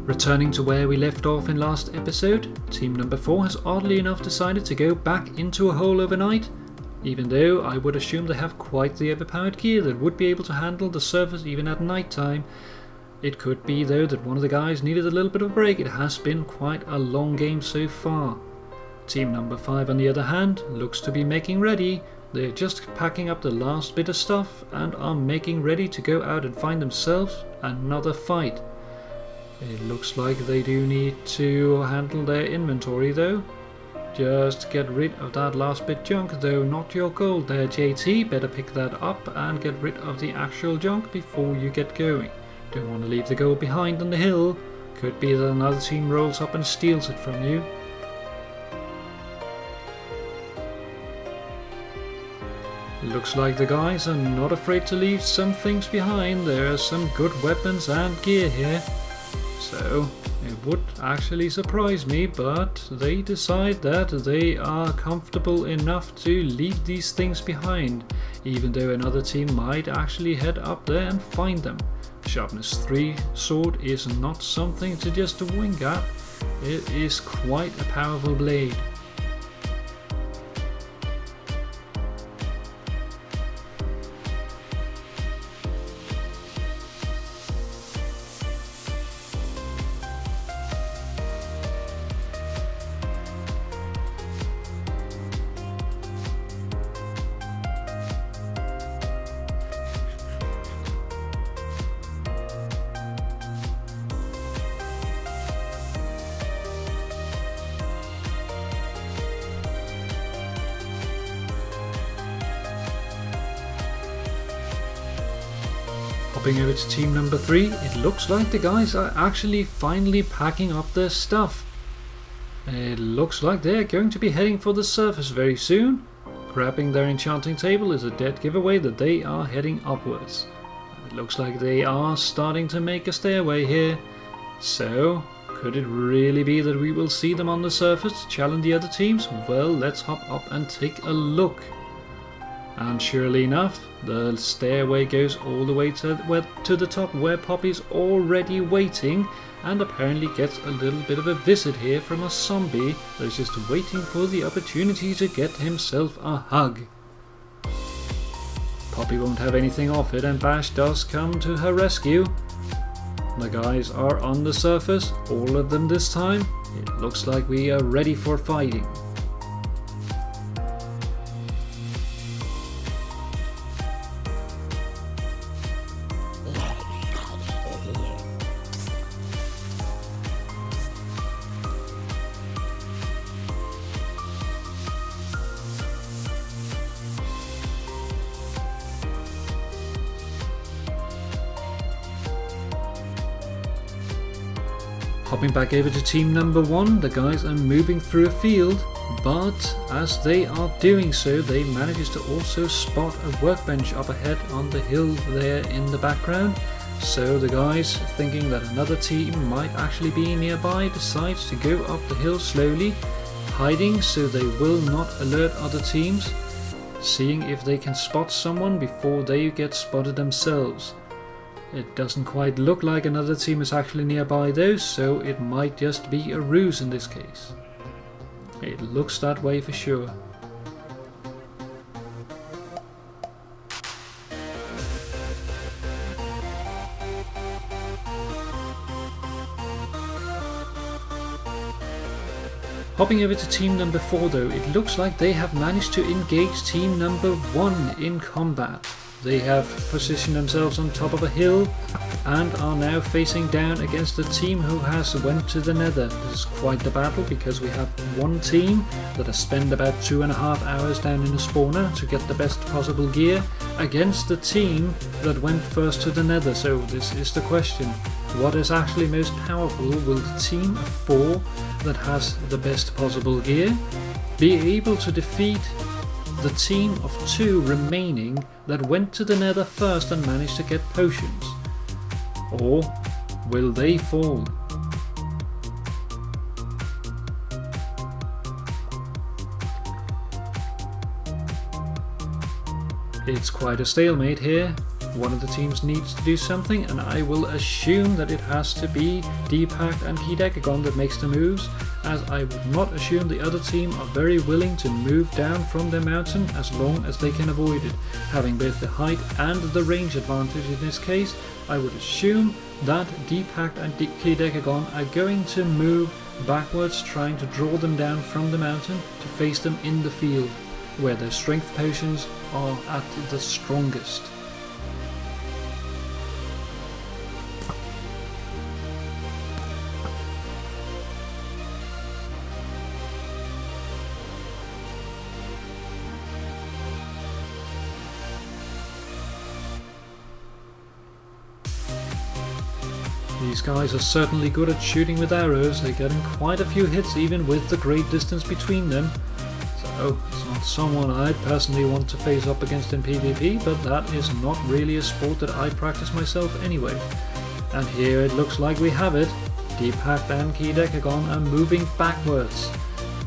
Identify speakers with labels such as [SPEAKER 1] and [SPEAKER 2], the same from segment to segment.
[SPEAKER 1] Returning to where we left off in last episode, team number 4 has oddly enough decided to go back into a hole overnight, even though I would assume they have quite the overpowered gear that would be able to handle the surface even at night time. It could be though that one of the guys needed a little bit of a break. It has been quite a long game so far. Team number 5 on the other hand looks to be making ready. They're just packing up the last bit of stuff and are making ready to go out and find themselves another fight. It looks like they do need to handle their inventory though. Just get rid of that last bit junk though, not your gold there JT, better pick that up and get rid of the actual junk before you get going. Don't want to leave the gold behind on the hill, could be that another team rolls up and steals it from you. Looks like the guys are not afraid to leave some things behind. There are some good weapons and gear here. So it would actually surprise me, but they decide that they are comfortable enough to leave these things behind, even though another team might actually head up there and find them. Sharpness 3 sword is not something to just wink at, it is quite a powerful blade. Hopping over to team number 3, it looks like the guys are actually finally packing up their stuff. It looks like they're going to be heading for the surface very soon. Grabbing their enchanting table is a dead giveaway that they are heading upwards. It looks like they are starting to make a stairway here. So, could it really be that we will see them on the surface to challenge the other teams? Well, let's hop up and take a look. And surely enough, the stairway goes all the way to the top where Poppy's already waiting, and apparently gets a little bit of a visit here from a zombie that is just waiting for the opportunity to get himself a hug. Poppy won't have anything off it, and Bash does come to her rescue. The guys are on the surface, all of them this time. It looks like we are ready for fighting. Hopping back over to team number 1, the guys are moving through a field, but as they are doing so, they manage to also spot a workbench up ahead on the hill there in the background. So the guys, thinking that another team might actually be nearby, decides to go up the hill slowly, hiding so they will not alert other teams, seeing if they can spot someone before they get spotted themselves. It doesn't quite look like another team is actually nearby though, so it might just be a ruse in this case. It looks that way for sure. Hopping over to team number 4 though, it looks like they have managed to engage team number 1 in combat. They have positioned themselves on top of a hill and are now facing down against a team who has went to the nether. This is quite the battle because we have one team that has spent about 2.5 hours down in a spawner to get the best possible gear against the team that went first to the nether. So this is the question. What is actually most powerful? Will the team of 4 that has the best possible gear be able to defeat the team of 2 remaining that went to the nether first and managed to get potions? Or will they fall? It's quite a stalemate here. one of the teams needs to do something, and I will assume that it has to be Deepak and keedeckagon that makes the moves, as I would not assume the other team are very willing to move down from their mountain as long as they can avoid it. Having both the height and the range advantage in this case, I would assume that Deepak and keedeckagon are going to move backwards, trying to draw them down from the mountain to face them in the field, where their strength potions are at the strongest. These guys are certainly good at shooting with arrows. They're getting quite a few hits even with the great distance between them. So it's not someone I'd personally want to face up against in PvP, but that is not really a sport that I practice myself anyway. And here it looks like we have it. Deepak and keedeckagon are moving backwards,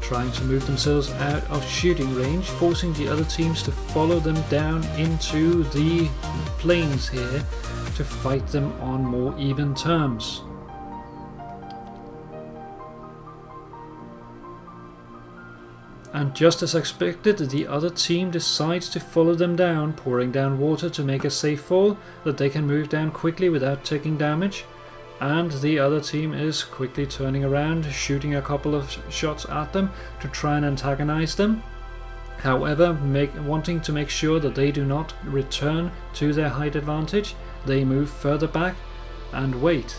[SPEAKER 1] trying to move themselves out of shooting range, forcing the other teams to follow them down into the plains here to fight them on more even terms. And just as expected, the other team decides to follow them down, pouring down water to make a safe fall that they can move down quickly without taking damage. And the other team is quickly turning around, shooting a couple of shots at them to try and antagonize them. However, wanting to make sure that they do not return to their height advantage, they move further back and wait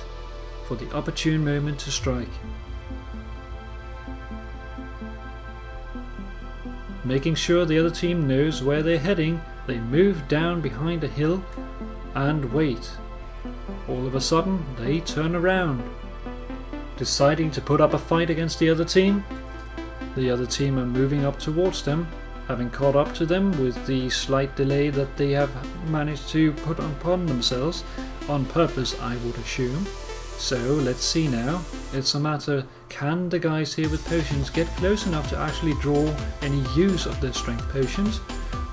[SPEAKER 1] for the opportune moment to strike. Making sure the other team knows where they're heading, they move down behind a hill and wait. All of a sudden, they turn around, deciding to put up a fight against the other team. The other team are moving up towards them, having caught up to them with the slight delay that they have managed to put upon themselves, on purpose I would assume. So let's see now. It's a matter, can the guys here with potions get close enough to actually draw any use of their strength potions?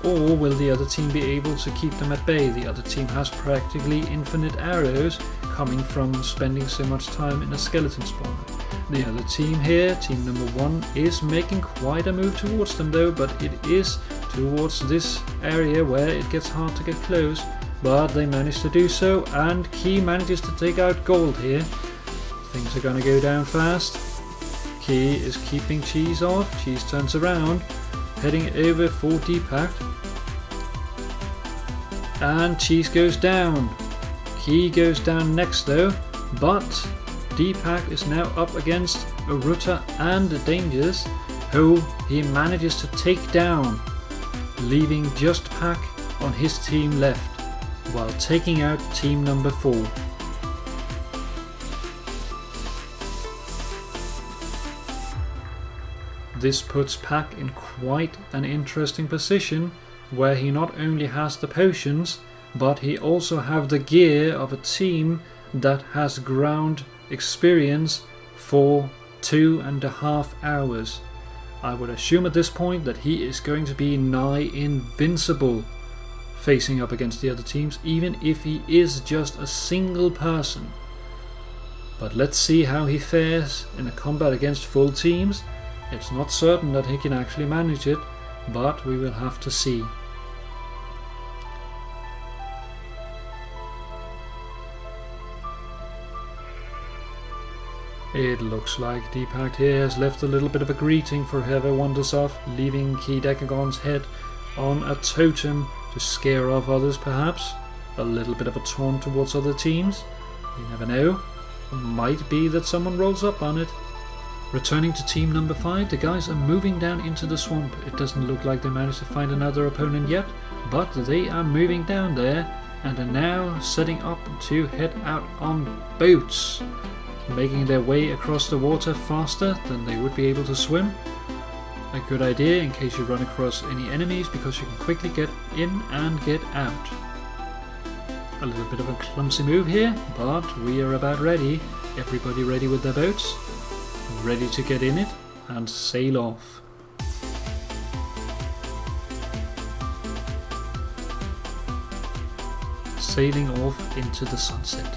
[SPEAKER 1] Or will the other team be able to keep them at bay? The other team has practically infinite arrows coming from spending so much time in a skeleton spawner. The other team here, team number 1, is making quite a move towards them though, but it is towards this area where it gets hard to get close. But they manage to do so, and Key manages to take out gold here. Things are gonna go down fast. Key is keeping Cheese off. Cheese turns around, heading over for Deepak. And Cheese goes down. Key goes down next though, but Deepak is now up against Urutta and Dangers, who he manages to take down, leaving just Pack on his team left, while taking out team number 4. This puts Pack in quite an interesting position, where he not only has the potions, but he also have the gear of a team that has ground experience for 2.5 hours. I would assume at this point that he is going to be nigh invincible facing up against the other teams, even if he is just a single person. But let's see how he fares in a combat against full teams. It's not certain that he can actually manage it, but we will have to see. It looks like Deepak here has left a little bit of a greeting for whoever wanders off, leaving keedeckagon's head on a totem to scare off others perhaps. A little bit of a taunt towards other teams. You never know. It might be that someone rolls up on it. Returning to team number 5, the guys are moving down into the swamp. It doesn't look like they managed to find another opponent yet, but they are moving down there and are now setting up to head out on boats, making their way across the water faster than they would be able to swim. A good idea in case you run across any enemies, because you can quickly get in and get out. A little bit of a clumsy move here, but we are about ready. Everybody ready with their boats, ready to get in it and sail off. sailing off into the sunset.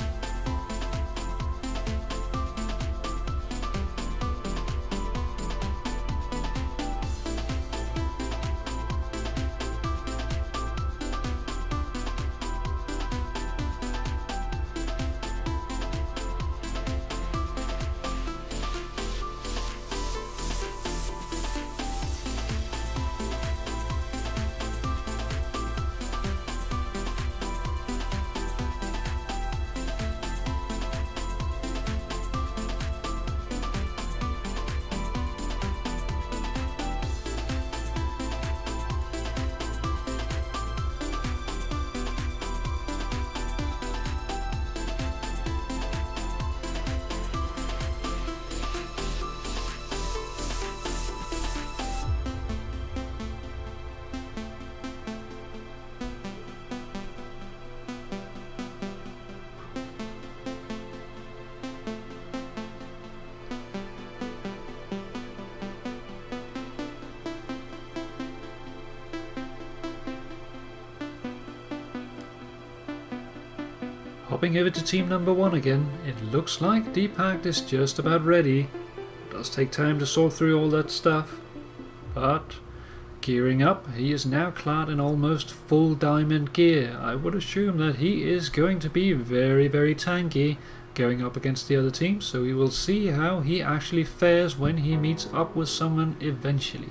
[SPEAKER 1] Hopping over to team number 1 again, it looks like Deepak is just about ready. It does take time to sort through all that stuff, but gearing up, he is now clad in almost full diamond gear. I would assume that he is going to be very tanky going up against the other team, so we will see how he actually fares when he meets up with someone eventually.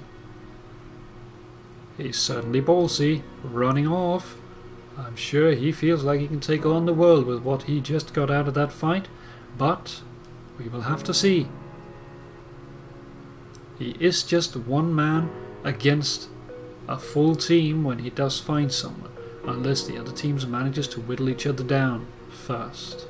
[SPEAKER 1] He's certainly ballsy, running off. I'm sure he feels like he can take on the world with what he just got out of that fight, but we will have to see. He is just one man against a full team when he does find someone, unless the other teams manages to whittle each other down first.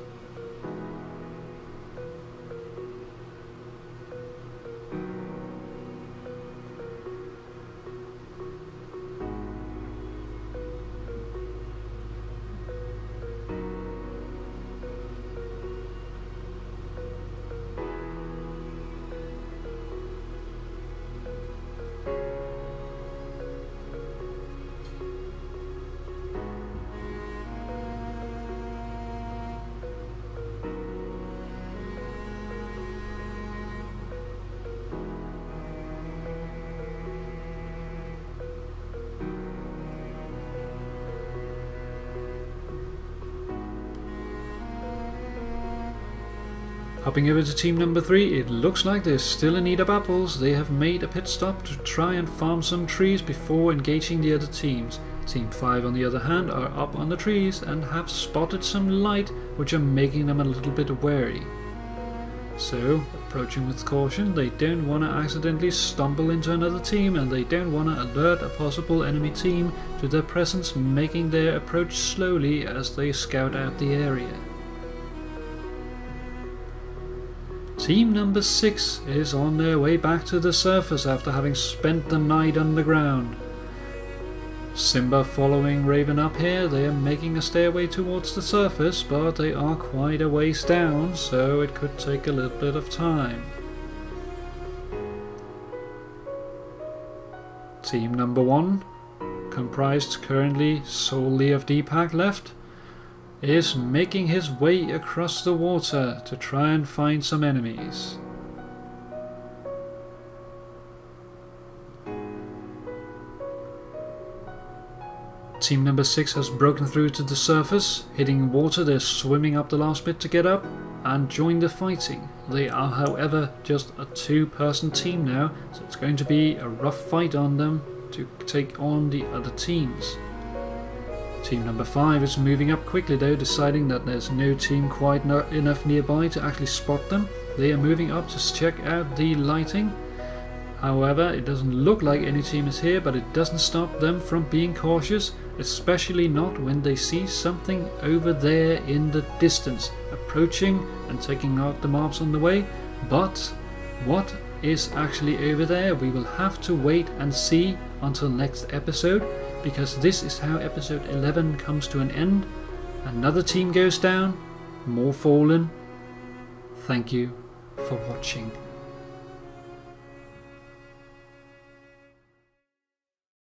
[SPEAKER 1] Hopping over to team number 3, it looks like they're still in need of apples. They have made a pit stop to try and farm some trees before engaging the other teams. Team 5 on the other hand are up on the trees and have spotted some light, which are making them a little bit wary. So, approaching with caution, they don't want to accidentally stumble into another team, and they don't want to alert a possible enemy team to their presence, making their approach slowly as they scout out the area. Team number 6 is on their way back to the surface after having spent the night underground. Simba following Raven up here, they are making a stairway towards the surface, but they are quite a ways down, so it could take a little bit of time. Team number 1, comprised currently solely of Deepak left, is making his way across the water to try and find some enemies. Team number 6 has broken through to the surface, hitting water. They're swimming up the last bit to get up and join the fighting. They are, however, just a 2-person team now, so it's going to be a rough fight on them to take on the other teams. Team number 5 is moving up quickly though, deciding that there's no team quite enough nearby to actually spot them. They are moving up to check out the lighting. However, it doesn't look like any team is here, but it doesn't stop them from being cautious, especially not when they see something over there in the distance, approaching and taking out the mobs on the way. But what is actually over there? We will have to wait and see until next episode, because this is how episode 11 comes to an end. Another team goes down, more fallen. Thank you for watching.